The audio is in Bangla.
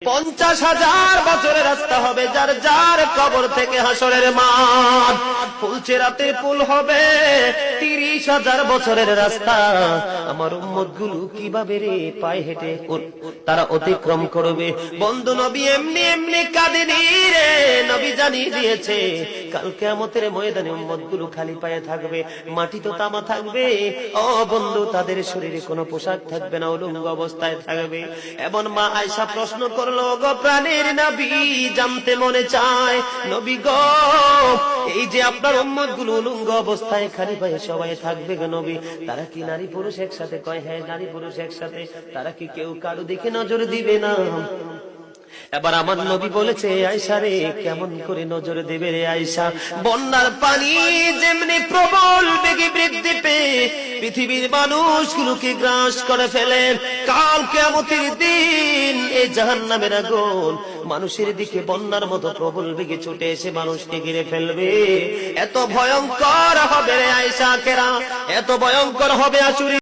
50,000 বছরের রাস্তা হবে, যার যার কবর থেকে হাসরের মাঠ। ফুলচেরাতে পুল হবে 30,000 বছরের রাস্তা। আমার উম্মত গুলো কিভাবে রে পায়ে হেঁটে তারা অতিক্রম করবে? বন্ধু নবী এমনি এমনি কাঁদেনি রে, নবী জানিয়ে দিয়েছে কাল কিয়ামতের ময়দানে উম্মত গুলো খালি পায়ে থাকবে, মাটি তো তামা থাকবে। ও বন্ধু, তাদের শরীরে কোনো পোশাক থাকবে না, উলঙ্গ অবস্থায় থাকবে। এমন মা আয়েশা প্রশ্ন করলো, গো প্রাণের নবী, জানতে মনে চায় নবী গো, এই যে আপনার উম্মত গুলো উলঙ্গ অবস্থায় খালি পায়ে সবাই থাকবে গো নবী, তারা কি নারী পুরুষ একসাথে? কয় হ্যাঁ, নারী পুরুষ একসাথে। তারা কি কেউ কারো দিকে নজর দিবে না? এবার আমার নবী বলেছে, আয়েশা রে, কেমন করে নজর দেবে রে আয়েশা? বন্যার পানি যেমনি প্রবল বেগে বৃদ্ধি পেয়ে পৃথিবীর মানুষগুলোকে গ্রাস করে ফেলে, কাল কিয়ামতের দিন এই জাহান্নামের আগুন মানুষের দিকে বন্যার মতো প্রবল বেগে ছুটে এসে মানুষকে ঘিরে ফেলবে। এত ভয়ঙ্কর হবে রে আয়েশা কেরা, এত ভয়ঙ্কর হবে আসুরি।